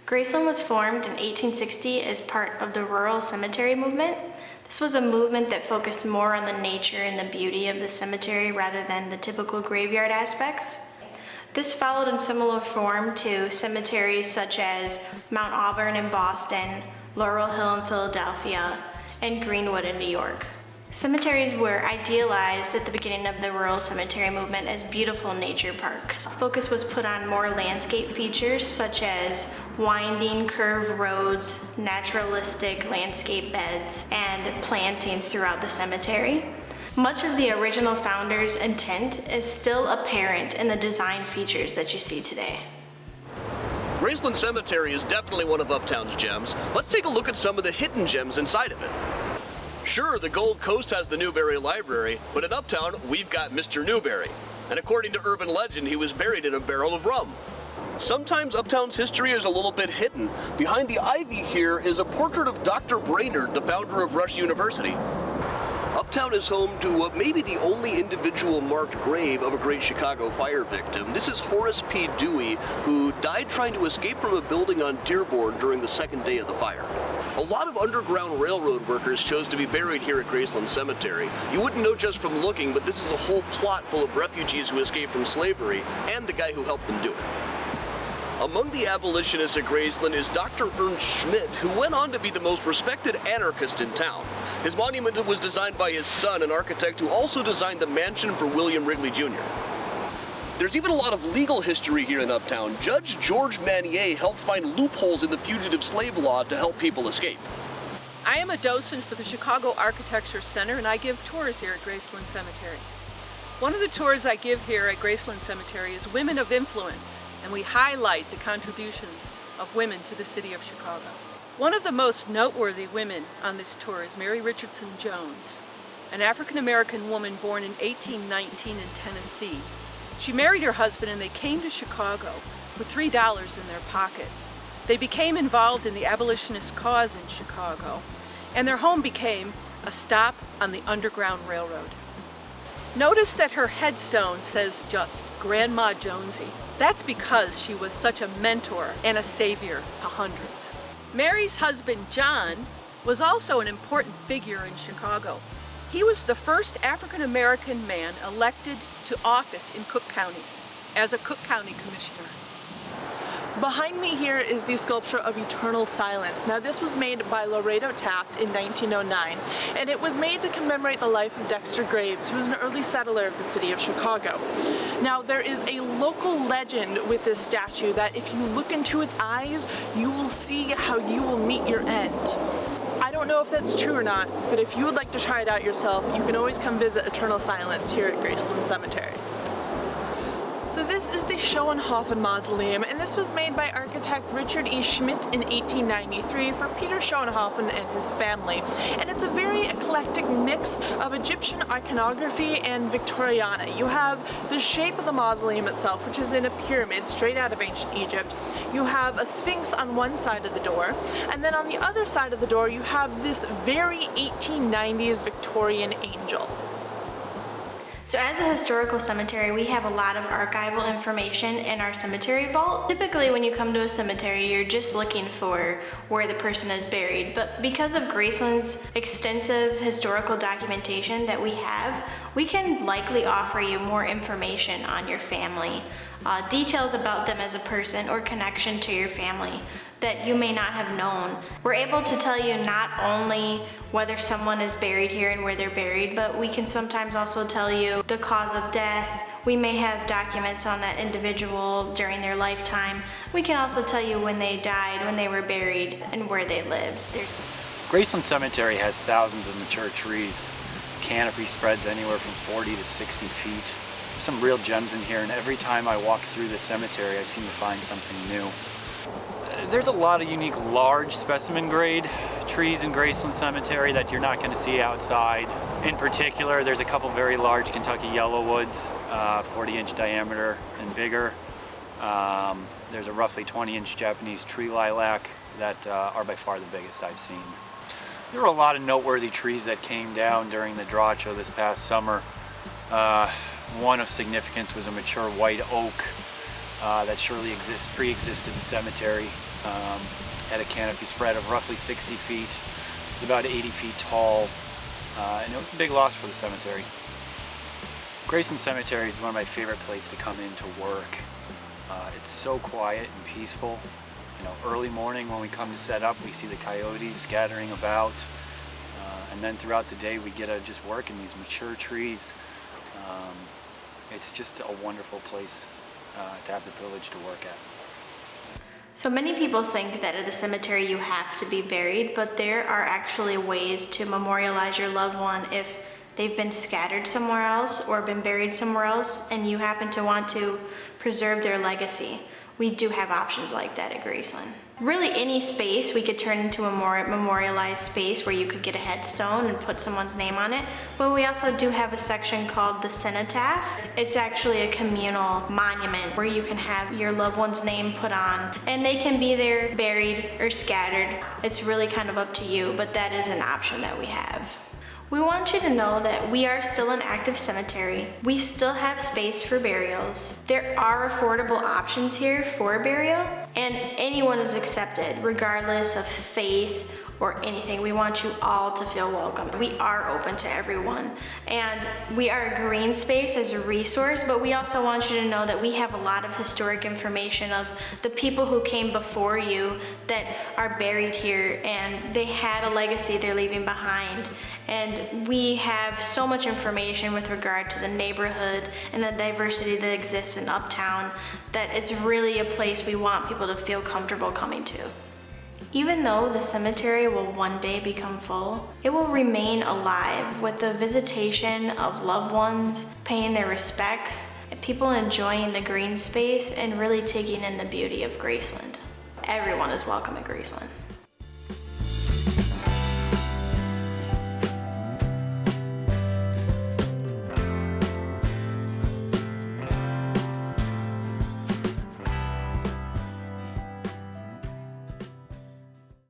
Graceland was formed in 1860 as part of the rural cemetery movement. This was a movement that focused more on the nature and the beauty of the cemetery rather than the typical graveyard aspects. This followed in similar form to cemeteries such as Mount Auburn in Boston, Laurel Hill in Philadelphia, and Greenwood in New York. Cemeteries were idealized at the beginning of the rural cemetery movement as beautiful nature parks. Focus was put on more landscape features such as winding curved roads, naturalistic landscape beds, and plantings throughout the cemetery. Much of the original founders' intent is still apparent in the design features that you see today. Graceland Cemetery is definitely one of Uptown's gems. Let's take a look at some of the hidden gems inside of it. Sure, the Gold Coast has the Newberry Library, but in Uptown, we've got Mr. Newberry. And according to urban legend, he was buried in a barrel of rum. Sometimes Uptown's history is a little bit hidden. Behind the ivy here is a portrait of Dr. Brainerd, the founder of Rush University. Uptown is home to what may be the only individual marked grave of a great Chicago fire victim. This is Horace P. Dewey, who died trying to escape from a building on Dearborn during the second day of the fire. A lot of Underground Railroad workers chose to be buried here at Graceland Cemetery. You wouldn't know just from looking, but this is a whole plot full of refugees who escaped from slavery and the guy who helped them do it. Among the abolitionists at Graceland is Dr. Ernst Schmidt, who went on to be the most respected anarchist in town. His monument was designed by his son, an architect who also designed the mansion for William Wrigley Jr. There's even a lot of legal history here in Uptown. Judge George Manier helped find loopholes in the fugitive slave law to help people escape. I am a docent for the Chicago Architecture Center, and I give tours here at Graceland Cemetery. One of the tours I give here at Graceland Cemetery is Women of Influence, and we highlight the contributions of women to the city of Chicago. One of the most noteworthy women on this tour is Mary Richardson Jones, an African-American woman born in 1819 in Tennessee. She married her husband and they came to Chicago with $3 in their pocket. They became involved in the abolitionist cause in Chicago, and their home became a stop on the Underground Railroad. Notice that her headstone says just Grandma Jonesy. That's because she was such a mentor and a savior to hundreds. Mary's husband, John, was also an important figure in Chicago. He was the first African-American man elected to office in Cook County as a Cook County Commissioner. Behind me here is the sculpture of Eternal Silence. Now this was made by Lorado Taft in 1909, and it was made to commemorate the life of Dexter Graves, who was an early settler of the city of Chicago. Now there is a local legend with this statue that if you look into its eyes, you will see how you will meet your end. I don't know if that's true or not, but if you would like to try it out yourself, you can always come visit Eternal Silence here at Graceland Cemetery. So this is the Schoenhofen Mausoleum, and this was made by architect Richard E. Schmidt in 1893 for Peter Schoenhofen and his family. And it's a very eclectic mix of Egyptian iconography and Victoriana. You have the shape of the mausoleum itself, which is in a pyramid straight out of ancient Egypt. You have a sphinx on one side of the door, and then on the other side of the door you have this very 1890s Victorian angel. So as a historical cemetery, we have a lot of archival information in our cemetery vault. Typically when you come to a cemetery, you're just looking for where the person is buried. But because of Graceland's extensive historical documentation that we have, we can likely offer you more information on your family, details about them as a person or connection to your family that you may not have known. We're able to tell you not only whether someone is buried here and where they're buried, but we can sometimes also tell you the cause of death. We may have documents on that individual during their lifetime. We can also tell you when they died, when they were buried, and where they lived. Graceland Cemetery has thousands of mature trees. The canopy spreads anywhere from 40 to 60 feet. There's some real gems in here, and every time I walk through the cemetery, I seem to find something new. There's a lot of unique large specimen grade trees in Graceland Cemetery that you're not going to see outside. In particular, there's a couple very large Kentucky yellowwoods, 40-inch diameter and bigger. There's a roughly 20-inch Japanese tree lilac that are by far the biggest I've seen. There were a lot of noteworthy trees that came down during the derecho this past summer. One of significance was a mature white oak that surely pre-existed the cemetery. Had a canopy spread of roughly 60 feet. It was about 80 feet tall, and it was a big loss for the cemetery. Graceland Cemetery is one of my favorite places to come in to work. It's so quiet and peaceful. You know, early morning when we come to set up, we see the coyotes scattering about, and then throughout the day we get to just work in these mature trees. It's just a wonderful place to have the privilege to work at. So many people think that at a cemetery you have to be buried, but there are actually ways to memorialize your loved one if they've been scattered somewhere else or been buried somewhere else and you happen to want to preserve their legacy. We do have options like that at Graceland. Really, any space we could turn into a more memorialized space where you could get a headstone and put someone's name on it. But we also do have a section called the cenotaph. It's actually a communal monument where you can have your loved one's name put on, and they can be there buried or scattered. It's really kind of up to you, but that is an option that we have. We want you to know that we are still an active cemetery. We still have space for burials. There are affordable options here for burial, and anyone is accepted, regardless of faith or anything. We want you all to feel welcome. We are open to everyone, and we are a green space as a resource, but we also want you to know that we have a lot of historic information of the people who came before you that are buried here, and they had a legacy they're leaving behind. And we have so much information with regard to the neighborhood and the diversity that exists in Uptown that it's really a place we want people to feel comfortable coming to. Even though the cemetery will one day become full, it will remain alive with the visitation of loved ones, paying their respects, and people enjoying the green space and really taking in the beauty of Graceland. Everyone is welcome at Graceland.